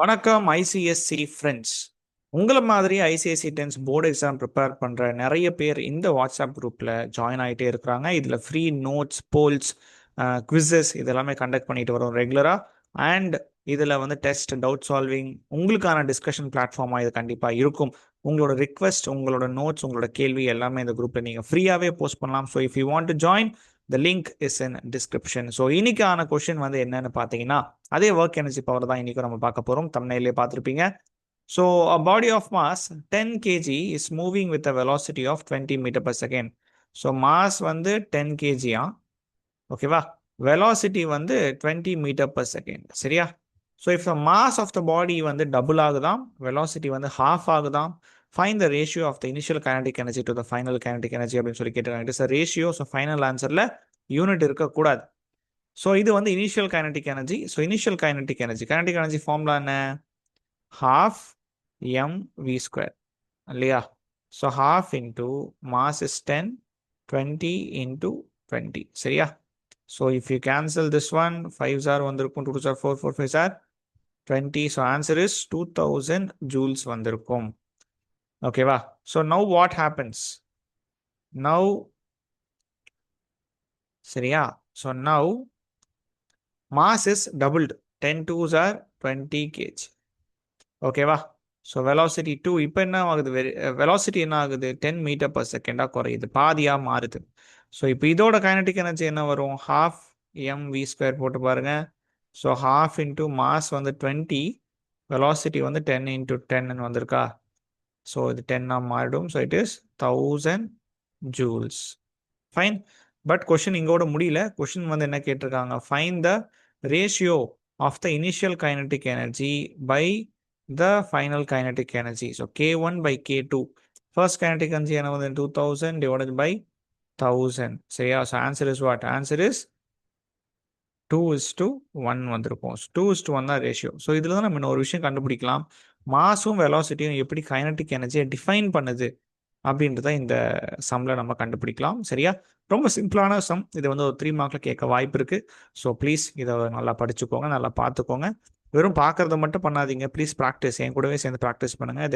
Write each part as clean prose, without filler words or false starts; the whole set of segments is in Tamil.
வணக்கம் ஐசிஎஸ்சி ஃப்ரெண்ட்ஸ். உங்களை மாதிரி ICSE tenth board exam prepare பண்ணுற நிறைய பேர் இந்த வாட்ஸ்அப் குரூப்பில் ஜாயின் ஆகிட்டே இருக்கிறாங்க. இதில் ஃப்ரீ நோட்ஸ், போல்ஸ், குவிசஸ் இதெல்லாமே கண்டக்ட் பண்ணிட்டு வரோம் ரெகுலராக. அண்ட் இதில் வந்து டெஸ்ட், டவுட் சால்விங், உங்களுக்கான டிஸ்கஷன் பிளாட்ஃபார்மாக இது கண்டிப்பாக இருக்கும். உங்களோட ரிக்வெஸ்ட், உங்களோட நோட்ஸ், உங்களோட கேள்வி எல்லாமே இந்த குரூப்பில் நீங்கள் ஃப்ரீயாகவே போஸ்ட் பண்ணலாம். So if you want to join, the link is in description. So இன்னைக்கான கொஷின் வந்து என்னன்னு பார்த்தீங்கன்னா, அதே ஒர்க் எனர்ஜி பவர் தான் இன்னைக்கு நம்ம பார்க்க போகிறோம். தம்ப்நெயிலே பார்த்துருப்பீங்க. So a body of mass 10 kg is moving with a velocity of 20 meter per second. So mass வந்து 10 kg ஓகேவா, வெலாசிட்டி வந்து 20 மீட்டர் per second. சரியா? So if the mass of the body வந்து டபுள் ஆகுதாம், வெலாசிட்டி வந்து ஹாஃப் ஆகுதாம், find the ratio of the initial kinetic energy to the final kinetic energy அப்படின்னு சொல்லி கேட்டிருக்காங்க. It is a ratio. So final ஆன்சரில் யூனிட் இருக்கக்கூடாது. ஸோ இது வந்து initial kinetic energy. So initial kinetic energy formula என்ன? half mv square இல்லையா? So half into mass is 10, 20 into 20. சரியா? So if you cancel this one, 5s are வந்திருக்கும், 2s are 4, 4 5s are 20. So answer is 2000 joules வந்திருக்கும். ஓகேவா? So now what happens? Now சரியா? So now mass is doubled. 10 2s are 20 kg. ஓகேவா? ஸோ வெலாசிட்டி 2 இப்போ என்ன ஆகுது? வெலாசிட்டி என்ன ஆகுது? 10 மீட்டர் per செகண்டாக குறையுது, பாதியாக மாறுது. ஸோ இப்போ இதோட கைனடிக் எனர்ஜி என்ன வரும்? half mv ஸ்கொயர் போட்டு பாருங்க. ஸோ half into மாஸ் வந்து 20, வெலாசிட்டி வந்து 10 into 10 வந்திருக்கா? ஸோ இது 10 மாறிடும். So it is 1000 joules. Fine. But question இங்கோட முடியல. கொஷின் வந்து என்ன கேட்டிருக்காங்க? Find the ratio of the initial kinetic energy by the final kinetic energy. So K1 by K2. First kinetic energy என்ன வந்து 2000 divided by 1000. சரியா? So answer is what? Answer is 2:1 வந்திருக்கும். 2:1 தான் ரேஷியோ. ஸோ இதில் தான் நம்ம இன்னொரு விஷயம் கண்டுபிடிக்கலாம். மாஸும் வெலாசிட்டியும் எப்படி கைனடிக் எனர்ஜியை டிஃபைன் பண்ணுது அப்படின்றத இந்த சம்மில் நம்ம கண்டுபிடிக்கலாம். சரியா? ரொம்ப சிம்பிளான சம். இது வந்து ஒரு 3 மார்க்கில் கேட்க வாய்ப்பு இருக்குது. ஸோ ப்ளீஸ் இதை நல்லா படிச்சுக்கோங்க, நல்லா பார்த்துக்கோங்க. வெறும் பார்க்கறத மட்டும் பண்ணாதீங்க. ப்ளீஸ் ப்ராக்டிஸ், என் கூடவே சேர்ந்து ப்ராக்டிஸ் பண்ணுங்கள்.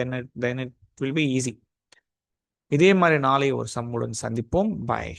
Then it will be easy. இதே மாதிரி நாளை ஒரு சம்முடன் சந்திப்போம். பாய்.